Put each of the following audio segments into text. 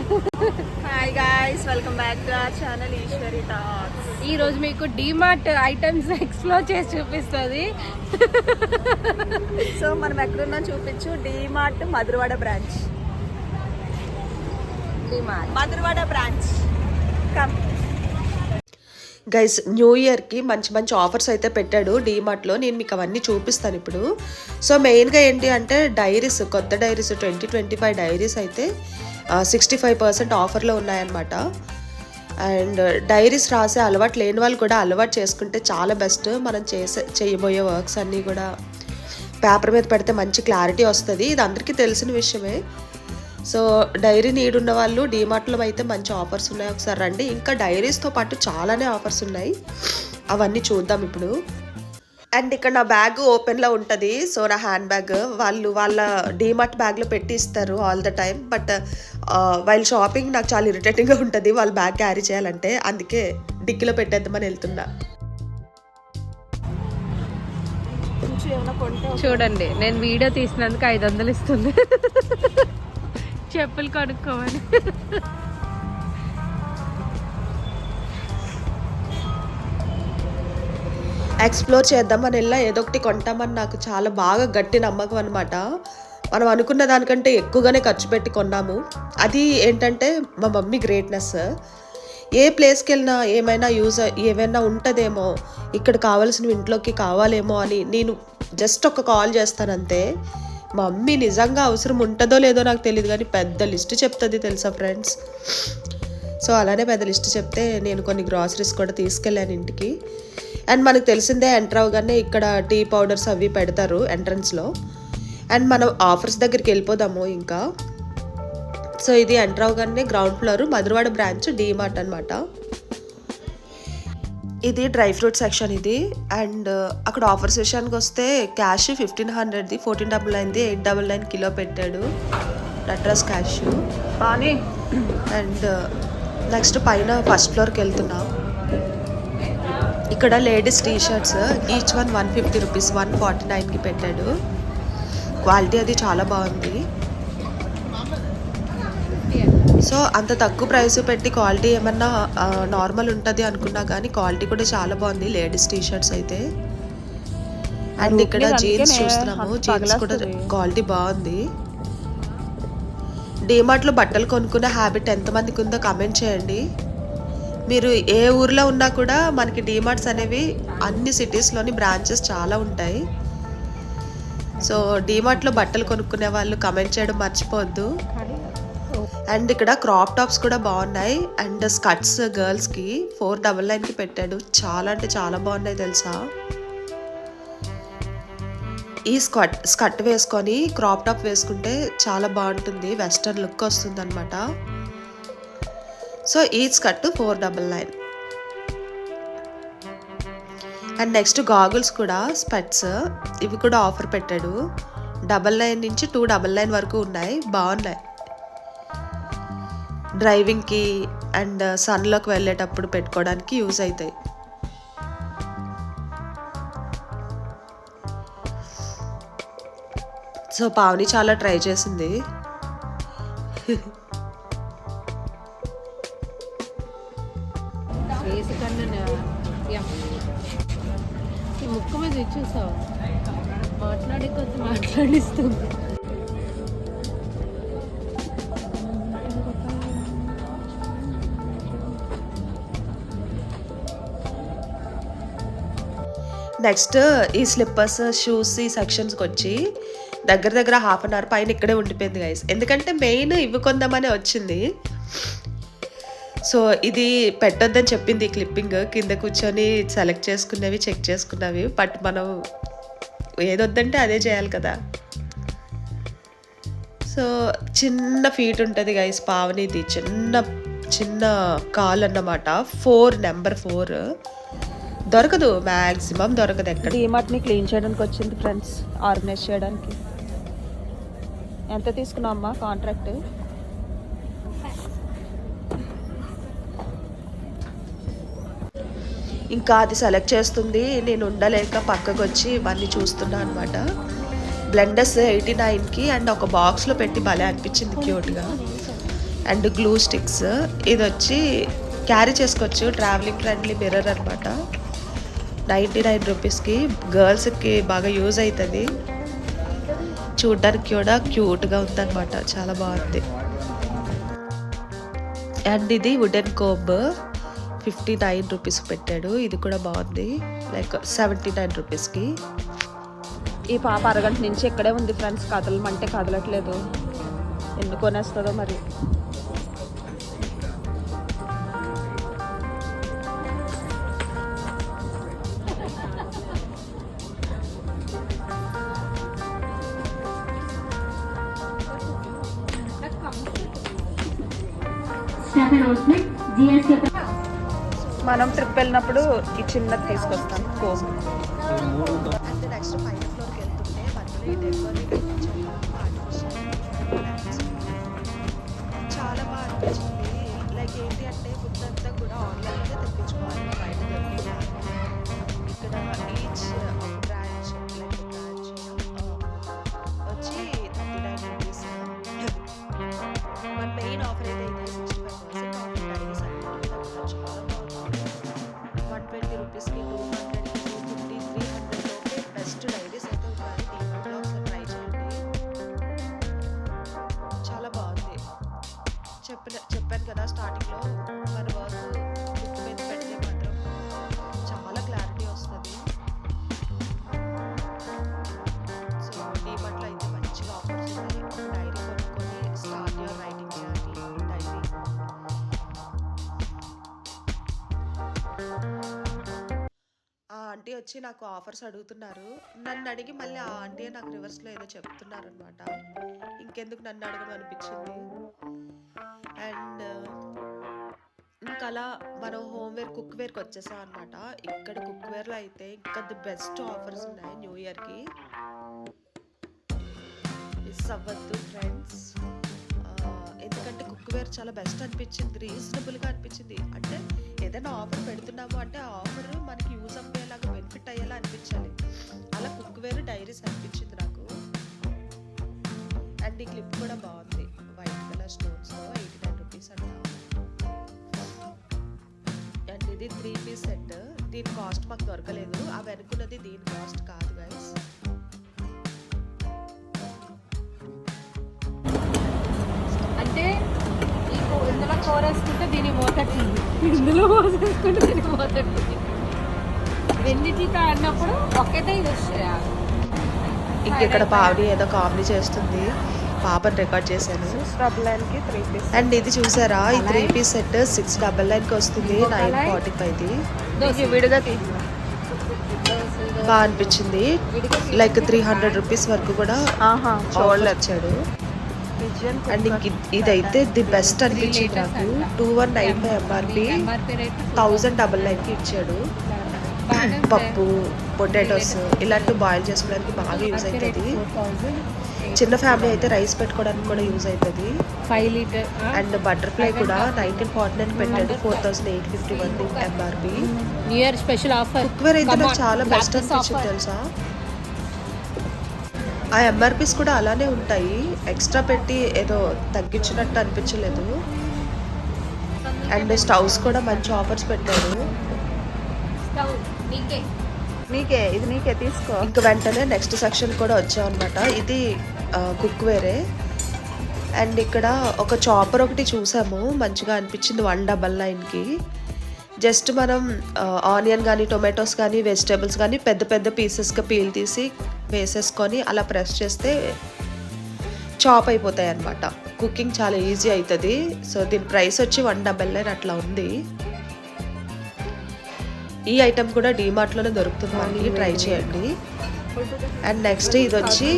Hi guys, welcome back to our channel Eshwari talks. ఈ రోజు మీకు డీమార్ట్ ఐటమ్స్ ఎక్స్ప్లోర్ చేసి చూపిస్తుంది. సో మనం ఎక్కడున్నా చూపించు. DMart Madhurawada branch. Madhurawada branch come. Guys, new ఇయర్కి మంచి మంచి ఆఫర్స్ అయితే పెట్టాడు డీమార్ట్లో. నేను మీకు అవన్నీ చూపిస్తాను ఇప్పుడు. సో మెయిన్గా ఏంటి అంటే డైరీస్, కొత్త డైరీస్ 2025 డైరీస్ అయితే 65% ఆఫర్లో ఉన్నాయన్నమాట. అండ్ డైరీస్ రాసే అలవాటు లేని వాళ్ళు కూడా అలవాటు చేసుకుంటే చాలా బెస్ట్. మనం చేయబోయే వర్క్స్ అన్నీ కూడా పేపర్ మీద పెడితే మంచి క్లారిటీ వస్తుంది. ఇది అందరికీ తెలిసిన విషయమే. సో డైరీ నీడ్ ఉన్న వాళ్ళు డీమార్ట్లో అయితే మంచి ఆఫర్స్ ఉన్నాయి, ఒకసారి రండి. ఇంకా డైరీస్తో పాటు చాలానే ఆఫర్స్ ఉన్నాయి, అవన్నీ చూద్దాం ఇప్పుడు. అండ్ ఇక్కడ నా బ్యాగ్ ఓపెన్లో ఉంటుంది. సో నా హ్యాండ్ బ్యాగ్ వాళ్ళు వాళ్ళ డీమార్ట్ బ్యాగ్లో పెట్టి ఇస్తారు all the time. But while shopping నాకు చాలా ఇరిటేటింగ్గా ఉంటుంది వాళ్ళ బ్యాగ్ క్యారీ చేయాలంటే. అందుకే డిక్కీలో పెట్టేద్దామని వెళ్తున్నా. చూడండి, నేను వీడియో తీసినందుకు 500 ఇస్తుంది చెప్పులు కొనుక్కోమని. ఎక్స్ప్లోర్ చేద్దామని వెళ్ళా, ఏదో ఒకటి కొంటామని నాకు చాలా బాగా గట్టి నమ్మకం అనమాట. మనం అనుకున్న దానికంటే ఎక్కువగానే ఖర్చు పెట్టి కొన్నాము. అది ఏంటంటే మా మమ్మీ గ్రేట్నెస్. ఏ ప్లేస్కి వెళ్ళినా ఏమైనా ఉంటుందేమో, ఇక్కడ కావాల్సినవి ఇంట్లోకి కావాలేమో అని నేను జస్ట్ ఒక కాల్ చేస్తానంతే. మా మమ్మీ నిజంగా అవసరం ఉంటుందో లేదో నాకు తెలియదు, కానీ పెద్ద లిస్ట్ చెప్తుంది తెలుసా ఫ్రెండ్స్. సో అలానే పెద్ద లిస్ట్ చెప్తే నేను కొన్ని గ్రాసరీస్ కూడా తీసుకెళ్ళాను ఇంటికి. అండ్ మనకు తెలిసిందే, ఎంటర్ అవగానే ఇక్కడ టీ పౌడర్స్ అవి పెడతారు ఎంట్రన్స్లో. అండ్ మనం ఆఫర్స్ దగ్గరికి వెళ్ళిపోదాము ఇంకా. సో ఇది ఎంటర్ అవగానే ground floor, Madhurawada branch DMart అనమాట. ఇది డ్రై ఫ్రూట్ సెక్షన్ ఇది. అండ్ అక్కడ ఆఫర్స్ విషయానికి వస్తే క్యాష్ 1500ది 1499ది 899 కిలో పెట్టాడు నట్రాస్ క్యాష్. అండ్ నెక్స్ట్ పైన ఫస్ట్ ఫ్లోర్కి వెళ్తున్నాం. ఇక్కడ ladies T shirts each one 150 rupees 149కి పెట్టాడు. క్వాలిటీ అది చాలా బాగుంది. సో అంత తక్కువ ప్రైస్ పెట్టి క్వాలిటీ ఏమన్నా నార్మల్ ఉంటుంది అనుకున్నా, కానీ క్వాలిటీ కూడా చాలా బాగుంది లేడీస్ టీ షర్ట్స్ అయితే. అండ్ ఇక్కడ జీన్స్ చూస్తున్నాము, జీన్స్ కూడా క్వాలిటీ బాగుంది. డీమార్ట్లో బట్టలు కొనుక్కునే హ్యాబిట్ ఎంతమందికి ఉందో కామెంట్ చేయండి. మీరు ఏ ఊర్లో ఉన్నా కూడా మనకి డీమార్ట్స్ అనేవి అన్ని సిటీస్లోని బ్రాంచెస్ చాలా ఉంటాయి. సో డీమార్ట్లో బట్టలు కొనుక్కునే వాళ్ళు కామెంట్ చేయడం మర్చిపోవద్దు. అండ్ ఇక్కడ క్రాప్ టాప్స్ కూడా బాగున్నాయి. అండ్ స్కర్ట్స్ గర్ల్స్కి 499కి పెట్టాడు. చాలా అంటే చాలా బాగున్నాయి తెలుసా. ఈ స్కర్ట్ వేసుకొని క్రాప్ టాప్ వేసుకుంటే చాలా బాగుంటుంది, వెస్టర్న్ లుక్ వస్తుంది అనమాట. సో ఈ స్కర్ట్ 499. అండ్ నెక్స్ట్ గాగుల్స్ కూడా, స్పెట్స్ ఇవి కూడా ఆఫర్ పెట్టాడు. 99 నుంచి 299 వరకు ఉన్నాయి, బాగున్నాయి. డ్రైవింగ్కి అండ్ సన్లోకి వెళ్ళేటప్పుడు పెట్టుకోవడానికి యూజ్ అవుతాయి. సో పావని చాలా ట్రై చేసింది. ముక్కు మీద ఇచ్చేసావు, మాట్లాడే కొద్ది మాట్లాడిస్తుంది. నెక్స్ట్ ఈ స్లిప్పర్స్ షూస్ ఈ సెక్షన్స్కి వచ్చి దగ్గర హాఫ్ అన్ అవర్ పైన ఇక్కడే ఉండిపోయింది గైస్. ఎందుకంటే మెయిన్ ఇవి కొందామని వచ్చింది. సో ఇది పెట్టొద్దని చెప్పింది ఈ క్లిప్పింగ్. కింద కూర్చొని సెలెక్ట్ చేసుకున్నవి, చెక్ చేసుకున్నవి. బట్ మనం ఏదొద్దంటే అదే చేయాలి కదా. సో చిన్న ఫీట్ ఉంటుంది గైస్ పావనిది, చిన్న కాల్ అన్నమాట. 4 నెంబర్ 4 దొరకదు, మ్యాక్సిమం దొరకదు ఎక్కడ. డీమార్ట్ని క్లీన్ చేయడానికి వచ్చింది ఫ్రెండ్స్, ఆర్గనైజ్ చేయడానికి. ఎంత తీసుకున్నావు అమ్మా కాంట్రాక్ట్? ఇంకా అది సెలెక్ట్ చేస్తుంది, నేను ఉండలేక పక్కకు వచ్చి ఇవన్నీ చూస్తున్నా అనమాట. బ్లెండర్స్ 89కి అండ్ ఒక బాక్స్లో పెట్టి భలే అనిపించింది క్యూట్గా. And glue sticks. ఇది వచ్చి క్యారీ చేసుకోవచ్చు, ట్రావెలింగ్ ఫ్రెండ్లీ మిర్రర్ అనమాట. 99 రూపీస్కి. గర్ల్స్కి బాగా యూజ్ అవుతుంది. చూడ్డానికి కూడా క్యూట్గా ఉందన్నమాట, చాలా బాగుంది. అండ్ ఇది వుడెన్ కోంబ్ 59 రూపీస్ పెట్టాడు. ఇది కూడా బాగుంది, లైక్ 79 రూపీస్కి. ఈ పాప అరగంట నుంచి ఇక్కడే ఉంది ఫ్రెండ్స్, కదలమంటే కదలట్లేదు. ఎందుకు కొనేస్తుందో మరి. మనం ట్రిప్ వెళ్ళినప్పుడు ఈ చిన్నది తీసుకొస్తాం కోక్. అంటే నెక్స్ట్ పైన ఫ్లోర్కి వెళ్తుంటే మధ్యలో ఈ డెకోని పెట్టించారు, చాలా బాగా అనిపించింది. లైక్ ఏంటి అంటే ఫుడ్ అంతా కూడా ఆన్లైన్లో తెప్పించుకోవాలి, బయట దొరికింది. ఇక్కడ ఈచ్ బ్రాంచ్ లైక్ బ్రాంచ్ వచ్చి 39 రూపీస్. మన మెయిన్ ఆఫర్ అయితే ఇది 65% ఆఫ్ డైరీస్ అన్నమాట. చాలా బాగుంది. 120 రూపీస్కి 200, 250, 300 లోపే బెస్ట్ డైరీస్ అయితే ఉన్నాయి. డీమార్ట్లో ఒకసారి ట్రై చేయండి, చాలా బాగుంది. చెప్పాను కదా స్టార్టింగ్లో, మన వర్క్ బుక్ మీద పెడితే మాత్రం చాలా క్లారిటీ వస్తుంది. సో డీమార్ట్లో అయితే మంచిగా ఆఫర్స్ ఉన్నాయి. ఒక డైరీ కొనుక్కొని start your writing journey diary. ఆ ఆంటీ వచ్చి నాకు ఆఫర్స్ అడుగుతున్నారు. నన్ను అడిగి మళ్ళీ ఆ ఆంటీ నాకు రివర్స్లో ఏదో చెప్తున్నారు అనమాట. ఇంకెందుకు నన్ను అడగడం అనిపించింది. అండ్ ఇంకా అలా మనం హోమ్వేర్ కుక్వేర్కి వచ్చేసాం అనమాట. ఇక్కడ కుక్వేర్లో అయితే ఇంకా ది బెస్ట్ ఆఫర్స్ ఉన్నాయి న్యూ ఇయర్కి. మిస్ అవ్వద్దు ఫ్రెండ్స్. ఎందుకంటే కుక్వేర్ చాలా బెస్ట్ అనిపించింది, రీజనబుల్గా అనిపించింది. అంటే ఏదైనా ఆఫర్ పెడుతున్నాము అంటే ఆ ఆఫర్ మనకి యూజ్ అయ్యేలాగా, బెనిఫిట్ అయ్యేలా అనిపించాలి. అలా కుక్వేర్ డైరీస్ అనిపించింది నాకు. అండ్ ఈ క్లిప్ కూడా బాగుంది, వైట్ కలర్ స్టోన్స్తో 89 రూపీస్ అంట. అండ్ ఇది 3 పీస్ సెట్. దీని కాస్ట్ మాకు దొరకలేదు, అవి అనుకున్నది దీని కాస్ట్ కాదు గైస్. అంటే ఇందులో కోరేసుకుంటే దీని మోతట్టింది, ఇందులో పోసేసుకుంటే దీని మోతట్టింది. రెండింటితో ఆడినప్పుడు ఒక్కటే ఇది వస్తాయి. ఇంకెక్కడ పావని ఏదో కామెడీ చేస్తుంది, పాపని రికార్డ్ చేశాను. 699కి 3 పీస్. అండ్ ఇది చూసారా, ఈ 3 పీస్ సెట్ 699కి వస్తుంది, 945ది. విడిగా బాగా అనిపించింది. లైక్ 300 రూపీస్ వరకు కూడా చూడలేచ్చాడు. అండ్ ఇంక ఇదైతే ది బెస్ట్ అనిపించింది నాకు. 2195 ఎంఆర్పి, 1099కి ఇచ్చాడు. పప్పు, పొటాటోస్ ఇలాంటివి బాయిల్ చేసుకోవడానికి బాగా యూజ్ అవుతుంది. చిన్న ఫ్యామిలీ అయితే రైస్ పెట్టుకోవడానికి కూడా యూజ్ అవుతుంది. 5 లీటర్. అండ్ బటర్ఫ్లై కూడా 1949 పెట్టాడు, 4851 MRP. New year special offer. Cookware అయితే నాకు చాలా బెస్ట్ అనిపించింది తెలుసా. ఆ ఎంఆర్పీస్ కూడా అలానే ఉంటాయి, ఎక్స్ట్రా పెట్టి ఏదో తగ్గించినట్టు అనిపించలేదు. అండ్ స్టవ్స్ కూడా మంచి ఆఫర్స్ పెట్టాడు. నీకే ఇది, నీకే తీసుకో. ఇంక వెంటనే నెక్స్ట్ సెక్షన్ కూడా వచ్చామన్నమాట. ఇది కుక్వేరే. అండ్ ఇక్కడ ఒక చాపర్ ఒకటి చూసాము, మంచిగా అనిపించింది 199కి. జస్ట్ మనం ఆనియన్ కానీ, టొమాటోస్ కానీ, వెజిటేబుల్స్ కానీ పెద్ద పెద్ద పీసెస్గా పీల్ తీసి వేసేసుకొని అలా ప్రెస్ చేస్తే చాప్ అయిపోతాయి అన్నమాట. కుకింగ్ చాలా ఈజీ అవుతుంది. సో దీని ప్రైస్ వచ్చి 199 అట్లా ఉంది. ఈ ఐటమ్ కూడా డీమార్ట్లోనే దొరుకుతుంది, మనకి ట్రై చేయండి. అండ్ నెక్స్ట్ ఇది వచ్చి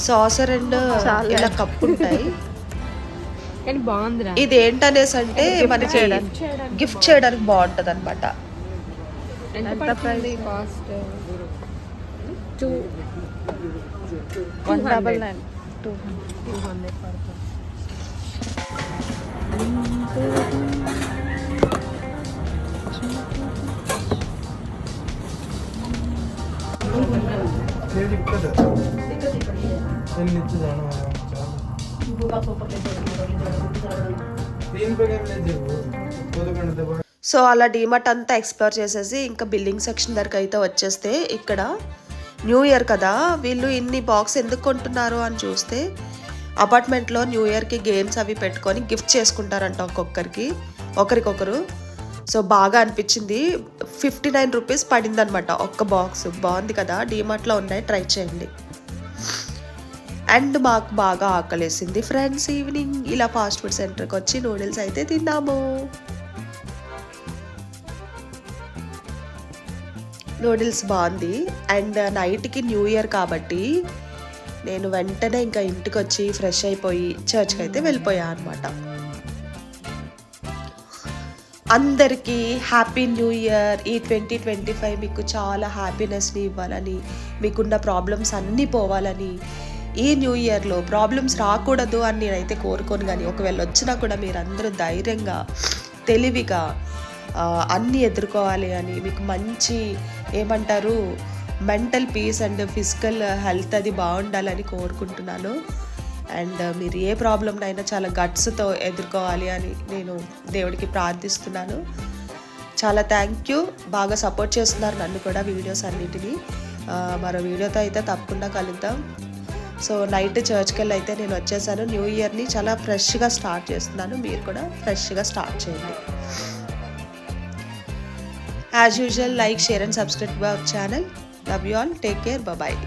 సాసర్ అండ్ ఇలా కప్ ఉంటాయి. ఇది ఏంటనేసి అంటే మనకి గిఫ్ట్ చేయడానికి బాగుంటది అనమాట. ఎంత ప్రైస్? కాస్ట్ 199. 200 పడుతుంది. సో అలా డీమార్ట్ అంతా ఎక్స్ప్లోర్ చేసేసి ఇంకా బిల్లింగ్ సెక్షన్ దగ్గర అయితే వచ్చేస్తే ఇక్కడ న్యూ ఇయర్ కదా, వీళ్ళు ఇన్ని బాక్స్ ఎందుకు కొంటున్నారు అని చూస్తే అపార్ట్మెంట్లో న్యూ ఇయర్కి గేమ్స్ అవి పెట్టుకొని గిఫ్ట్ చేసుకుంటారంట ఒకరికొకరు. సో బాగా అనిపించింది. 59 రూపీస్ పడిందనమాట ఒక్క బాక్స్. బాగుంది కదా, డీమార్ట్లో ఉన్నాయి, ట్రై చేయండి. అండ్ మాకు బాగా ఆకలేసింది ఫ్రెండ్స్. ఈవినింగ్ ఇలా ఫాస్ట్ ఫుడ్ సెంటర్కి వచ్చి నూడిల్స్ అయితే తిన్నాము. నూడిల్స్ బాగుంది. అండ్ నైట్కి న్యూ ఇయర్ కాబట్టి నేను వెంటనే ఇంకా ఇంటికి వచ్చి ఫ్రెష్ అయిపోయి చర్చ్కి అయితే వెళ్ళిపోయా అనమాట. అందరికీ హ్యాపీ న్యూ ఇయర్. ఈ 2025 మీకు చాలా హ్యాపీనెస్ని ఇవ్వాలని, మీకున్న ప్రాబ్లమ్స్ అన్నీ పోవాలని, ఈ న్యూ ఇయర్లో ప్రాబ్లమ్స్ రాకూడదు అని నేనైతే కోరుకోను. కానీ ఒకవేళ వచ్చినా కూడా మీరందరూ ధైర్యంగా తెలివిగా అన్నీ ఎదుర్కోవాలి అని, మీకు మంచి ఏమంటారు mental peace and physical health అది బాగుండాలని కోరుకుంటున్నాను. అండ్ మీరు ఏ ప్రాబ్లమ్నైనా చాలా గట్స్తో ఎదుర్కోవాలి అని నేను దేవుడికి ప్రార్థిస్తున్నాను. చాలా థ్యాంక్ యూ. బాగా సపోర్ట్ చేస్తున్నారు నన్ను కూడా వీడియోస్ అన్నిటినీ. మరో వీడియోతో అయితే తప్పకుండా కలుద్దాం. సో నైట్ చర్చ్కి వెళ్ళి అయితే నేను వచ్చేసాను. న్యూ ఇయర్ని చాలా ఫ్రెష్గా స్టార్ట్ చేస్తున్నాను. మీరు కూడా ఫ్రెష్గా స్టార్ట్ చేయండి. As usual, like, share and subscribe to our channel. Love you all. Take care. Bye.